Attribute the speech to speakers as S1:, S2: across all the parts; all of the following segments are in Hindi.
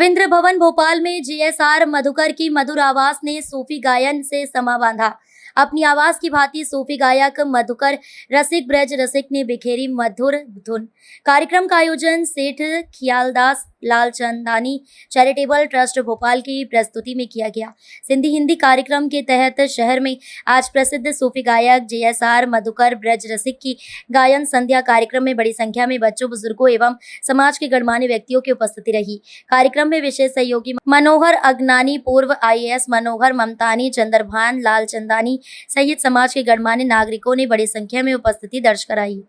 S1: रविंद्र भवन भोपाल में जीएसआर मधुकर की मधुर आवाज ने सूफी गायन से समा बांधा। अपनी आवाज की भांति सूफी गायक मधुकर रसिक ब्रज रसिक ने बिखेरी मधुर धुन। कार्यक्रम का आयोजन सेठ खियालदास लालचंदानी चैरिटेबल ट्रस्ट भोपाल की प्रस्तुति में किया गया। सिंधी हिंदी कार्यक्रम के तहत शहर में आज प्रसिद्ध सूफी गायक जीएसआर मधुकर ब्रज रसिक की गायन संध्या कार्यक्रम में बड़ी संख्या में बच्चों, बुजुर्गों एवं समाज के गणमान्य व्यक्तियों की उपस्थिति रही। कार्यक्रम में विशेष सहयोगी मनोहर अगनानी, पूर्व IAS मनोहर ममतानी, चंद्रभान लालचंदानी सहित समाज के गणमान्य नागरिकों ने बड़ी संख्या में उपस्थिति दर्ज कराई।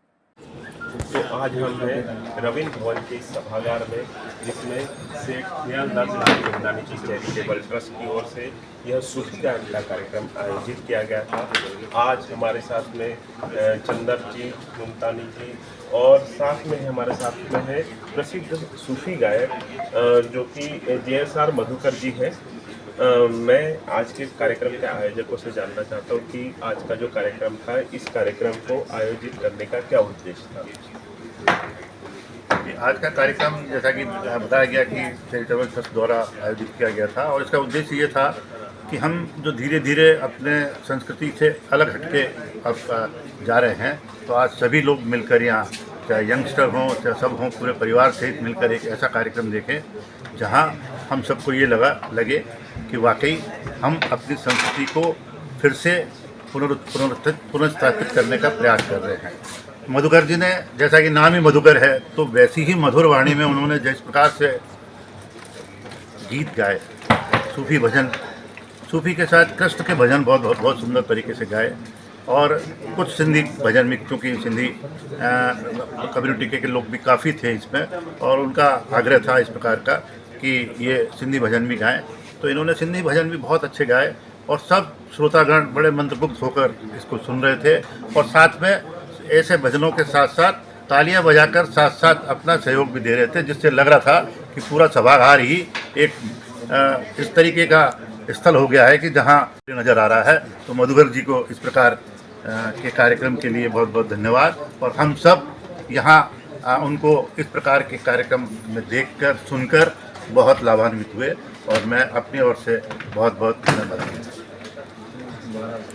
S2: तो आज हम हैं रविंद्र भवन के सभागार में, जिसमें सेठ खियालदास लालचंदानी जी चैरिटेबल ट्रस्ट की ओर से यह सूफी गायन का कार्यक्रम आयोजित किया गया था। आज हमारे साथ में चंदर जी, मुमतानी जी और साथ में हमारे साथ में है प्रसिद्ध सूफी गायक जो कि जीएसआर मधुकर जी हैं। मैं आज के कार्यक्रम के आयोजकों से जानना चाहता हूँ कि आज का जो कार्यक्रम था, इस कार्यक्रम को आयोजित करने का क्या उद्देश्य था?
S3: आज का कार्यक्रम जैसा कि बताया गया कि चैरिटेबल ट्रस्ट द्वारा आयोजित किया गया था और इसका उद्देश्य ये था कि हम जो धीरे धीरे अपने संस्कृति से अलग हटके अब जा रहे हैं, तो आज सभी लोग मिलकर यहाँ, चाहे यंगस्टर हों चाहे सब हों, पूरे परिवार सहित मिलकर एक ऐसा कार्यक्रम देखें जहाँ हम सबको ये लगे कि वाकई हम अपनी संस्कृति को फिर से पुनर्स्थापित करने का प्रयास कर रहे हैं। मधुकर जी ने, जैसा कि नाम ही मधुकर है, तो वैसी ही मधुर वाणी में उन्होंने जिस प्रकार से गीत गाए, सूफी भजन, सूफी के साथ कृष्ण के भजन बहुत सुंदर तरीके से गाए और कुछ सिंधी भजन भी, क्योंकि सिंधी कम्युनिटी के लोग भी काफ़ी थे इसमें और उनका आग्रह था इस प्रकार का कि ये सिंधी भजन भी गाएं, तो इन्होंने सिंधी भजन भी बहुत अच्छे गाए और सब श्रोतागण बड़े मंत्रमुग्ध होकर इसको सुन रहे थे और साथ में ऐसे भजनों के साथ साथ तालियां बजाकर साथ साथ अपना सहयोग भी दे रहे थे, जिससे लग रहा था कि पूरा सभागार ही एक इस तरीके का स्थल हो गया है कि जहां नज़र आ रहा है। तो मधुकर जी को इस प्रकार के कार्यक्रम के लिए बहुत बहुत धन्यवाद और हम सब यहाँ उनको इस प्रकार के कार्यक्रम में देखकर सुनकर बहुत लाभान्वित हुए और मैं अपनी ओर से बहुत बहुत धन्यवाद।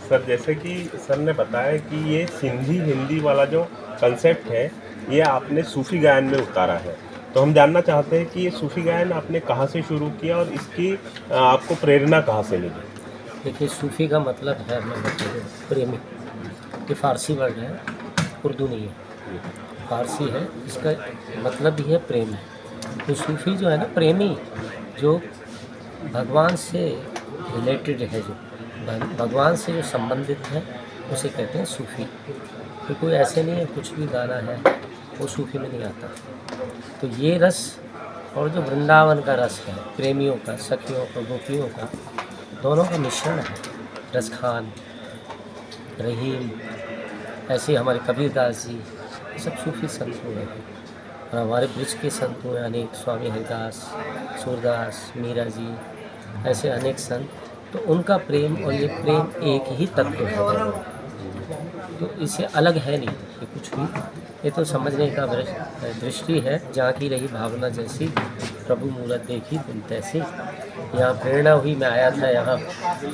S2: सर, जैसे कि सर ने बताया कि ये सिंधी हिंदी वाला जो कंसेप्ट है, ये आपने सूफी गायन में उतारा है, तो हम जानना चाहते हैं कि ये सूफी गायन आपने कहाँ से शुरू किया और इसकी आपको प्रेरणा कहाँ से मिली?
S4: देखिए, सूफी का मतलब है, मैं बताऊँ, प्रेमी। ये फारसी वर्ड है, उर्दू नहीं है, फारसी है। इसका मतलब भी है प्रेम है। तो सूफी जो है ना, प्रेमी, जो भगवान से रिलेटेड है, जो भगवान से जो संबंधित है, उसे कहते हैं सूफी। तो कोई ऐसे नहीं है कुछ भी गाना है वो सूफी में नहीं आता। तो ये रस और जो वृंदावन का रस है, प्रेमियों का, सखियों का, गोपियों का, दोनों का मिश्रण है। रसखान, रहीम, ऐसे हमारे कबीरदास जी, ये सब सूफी संत हुए हैं और हमारे ब्रज के संत हुए अनेक, स्वामी हरिदास, सूरदास, मीरा जी, ऐसे अनेक संत। तो उनका प्रेम और ये प्रेम एक ही तत्व है, तो इससे अलग है नहीं ये कुछ भी। ये तो समझने का दृष्टि है, जहाँ की रही भावना जैसी, प्रभु मूरत देखी तुम तैसी। यहाँ प्रेरणा हुई, मैं आया था यहाँ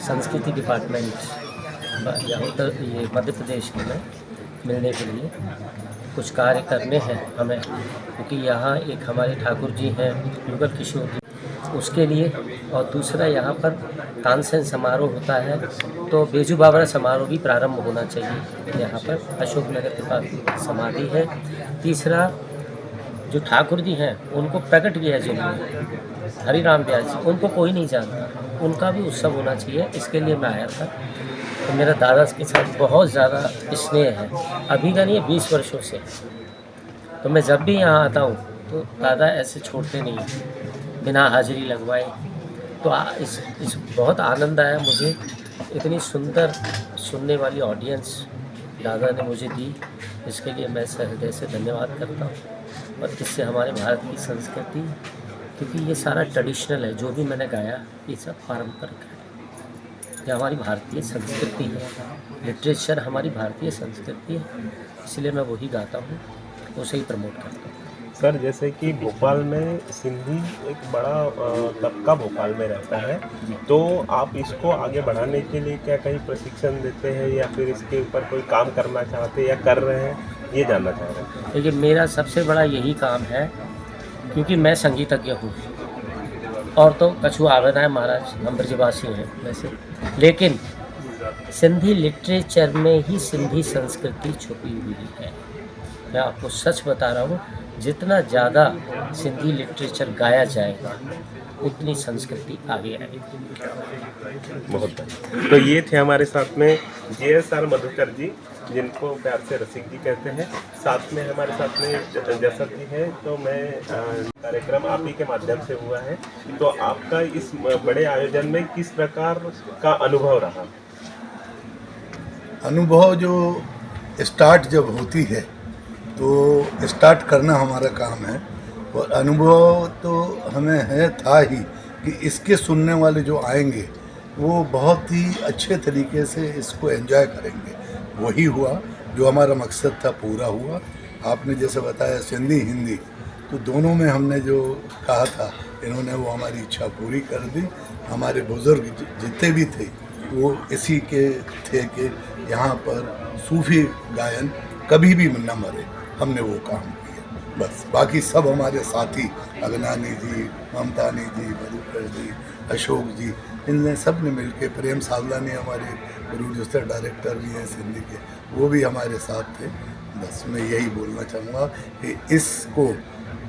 S4: संस्कृति डिपार्टमेंट, यहाँ ये मध्य प्रदेश में मिलने के लिए, कुछ कार्य करने हैं हमें, क्योंकि यहाँ एक हमारे ठाकुर जी हैं युगल किशोर जी, उसके लिए, और दूसरा यहाँ पर तानसेन समारोह होता है, तो बेजू बावरा समारोह भी प्रारंभ होना चाहिए यहाँ पर। अशोक नगर के पास समाधि है। तीसरा, जो ठाकुर जी हैं उनको प्रकट किया है हरिराम व्यास जी, उनको कोई नहीं जानता, उनका भी उत्सव होना चाहिए। इसके लिए मैं आया था। तो मेरा दादा के साथ बहुत ज़्यादा स्नेह है, अभी का नहीं है, 20 वर्षों से। तो मैं जब भी यहाँ आता हूँ तो दादा ऐसे छोड़ते नहीं हैं, बिना हाजिरी लगवाए। तो इस बहुत आनंद आया मुझे, इतनी सुंदर सुनने वाली ऑडियंस दादा ने मुझे दी, इसके लिए मैं हृदय से धन्यवाद करता हूँ। और इससे हमारे भारत की संस्कृति, क्योंकि ये सारा ट्रेडिशनल है, जो भी मैंने गाया ये सब पारंपरिक है, ये हमारी भारतीय संस्कृति है, लिटरेचर हमारी भारतीय संस्कृति है, इसलिए मैं वही गाता हूँ, उसे ही प्रमोट करता हूँ।
S2: सर जैसे कि भोपाल में सिंधी एक बड़ा तबका भोपाल में रहता है, तो आप इसको आगे बढ़ाने के लिए क्या कहीं प्रशिक्षण देते हैं या फिर इसके ऊपर कोई काम करना चाहते हैं या कर रहे हैं, ये जानना चाह रहे हैं।
S4: देखिए मेरा सबसे बड़ा यही काम है, क्योंकि मैं संगीतज्ञ हूँ और तो कछु आवेदन है महाराज, हम ब्रजवासी हैं वैसे, लेकिन सिंधी लिटरेचर में ही सिंधी संस्कृति छुपी हुई है। मैं आपको सच बता रहा हूँ, जितना ज़्यादा सिंधी लिटरेचर गाया जाएगा उतनी संस्कृति आगे आएगी।
S2: बहुत बढ़िया। तो ये थे हमारे साथ में JSR मधुकर जी, जिनको प्यार से रसिक जी कहते हैं। साथ में हमारे साथ में जसर जी हैं। तो मैं कार्यक्रम आप ही के माध्यम से हुआ है, तो आपका इस बड़े आयोजन में किस प्रकार का अनुभव रहा?
S5: अनुभव जो स्टार्ट जब होती है तो स्टार्ट करना हमारा काम है, और अनुभव तो हमें था ही कि इसके सुनने वाले जो आएंगे वो बहुत ही अच्छे तरीके से इसको एंजॉय करेंगे। वही हुआ जो हमारा मकसद था, पूरा हुआ। आपने जैसे बताया सिंधी हिंदी, तो दोनों में हमने जो कहा था इन्होंने वो हमारी इच्छा पूरी कर दी। हमारे बुज़ुर्ग जितने भी थे वो इसी के थे कि यहाँ पर सूफ़ी गायन कभी भी न मरे, हमने वो काम किया बस। बाकी सब हमारे साथी अगनानी जी, ममतानी जी, मधुकर जी, अशोक जी, इनने सब ने मिलके, प्रेम सावलानी हमारे प्रोड्यूसर डायरेक्टर भी हैं सिंधी के, वो भी हमारे साथ थे। बस मैं यही बोलना चाहूँगा कि इसको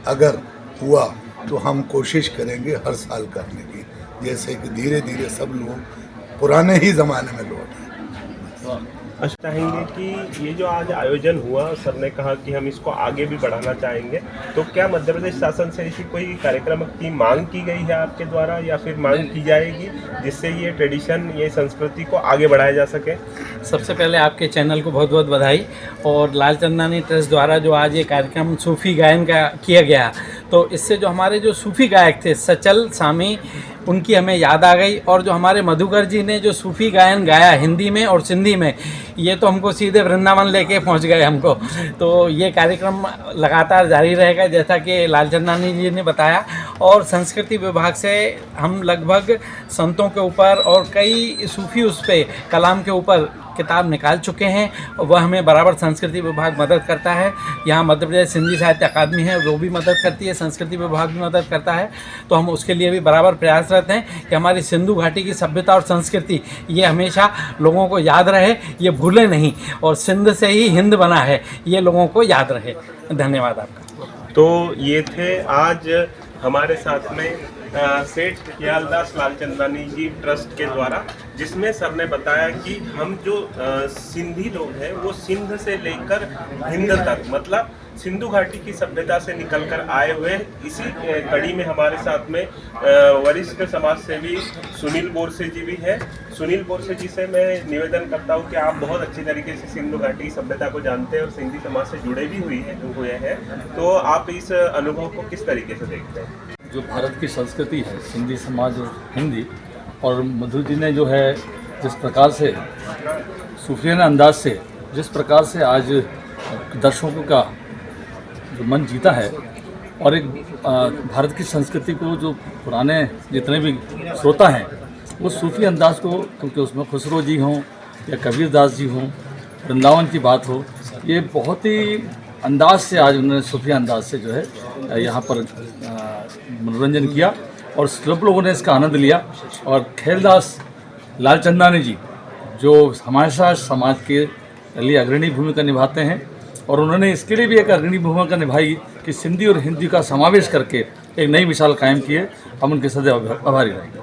S5: अगर हुआ तो हम कोशिश करेंगे हर साल करने की, जैसे कि धीरे धीरे सब लोग पुराने ही ज़माने में लौट आए।
S2: चाहेंगे कि ये जो आज आयोजन हुआ, सर ने कहा कि हम इसको आगे भी बढ़ाना चाहेंगे, तो क्या मध्य प्रदेश शासन से ऐसी कोई कार्यक्रम की मांग की गई है आपके द्वारा या फिर मांग की जाएगी जिससे ये ट्रेडिशन, ये संस्कृति को आगे बढ़ाया जा सके?
S6: सबसे पहले आपके चैनल को बहुत बहुत बधाई। और लालचंदानी ट्रस्ट द्वारा जो आज ये कार्यक्रम सूफ़ी गायन का किया गया, तो इससे जो हमारे जो सूफ़ी गायक थे सचल सामी, उनकी हमें याद आ गई। और जो हमारे मधुकर जी ने जो सूफ़ी गायन गाया हिंदी में और सिंधी में, ये तो हमको सीधे वृंदावन लेके पहुंच गए हमको। तो ये कार्यक्रम लगातार जारी रहेगा जैसा कि लालचंदानी जी ने बताया। और संस्कृति विभाग से हम लगभग संतों के ऊपर और कई सूफ़ी उस पे कलाम के ऊपर किताब निकाल चुके हैं, वह हमें बराबर संस्कृति विभाग मदद करता है। यहाँ मध्य प्रदेश सिंधी साहित्य अकादमी है, वो भी मदद करती है, संस्कृति विभाग भी मदद करता है। तो हम उसके लिए भी बराबर प्रयासरत हैं कि हमारी सिंधु घाटी की सभ्यता और संस्कृति ये हमेशा लोगों को याद रहे, ये भूलें नहीं, और सिंध से ही हिंद बना है, ये लोगों को याद रहे। धन्यवाद आपका।
S2: तो ये थे आज हमारे साथ में सेठ ख्यालदास लालचंदानी जी ट्रस्ट के द्वारा, जिसमें सर ने बताया कि हम जो सिंधी लोग हैं वो सिंध से लेकर हिंद तक, मतलब सिंधु घाटी की सभ्यता से निकलकर आए हुए। इसी कड़ी में हमारे साथ में वरिष्ठ समाज सेवी सुनील बोरसे जी भी हैं। सुनील बोरसे जी से मैं निवेदन करता हूं कि आप बहुत अच्छी तरीके से सिंधु घाटी सभ्यता को जानते हैं और सिंधी समाज से जुड़े भी हुए हैं, तो आप इस अनुभव को किस तरीके से देखते हैं?
S7: जो भारत की संस्कृति है, सिंधी समाज और हिंदी, और मधु जी ने जो है जिस प्रकार से सूफियाना अंदाज से जिस प्रकार से आज दर्शकों का जो मन जीता है, और एक भारत की संस्कृति को जो पुराने जितने भी श्रोता हैं वो सूफी अंदाज को, क्योंकि उसमें खुसरो जी हों या कबीर दास जी हों, वृंदावन की बात हो, ये बहुत ही अंदाज से आज उन्होंने सूफी अंदाज से जो है यहाँ पर मनोरंजन किया और सब लोगों ने इसका आनंद लिया। और खेलदास लालचंदानी जी जो हमारे साथ समाज के लिए अग्रणी भूमिका निभाते हैं, और उन्होंने इसके लिए भी एक अग्रणी भूमिका निभाई कि सिंधी और हिंदी का समावेश करके एक नई मिसाल कायम की है। हम उनके सदैव आभारी रहेंगे।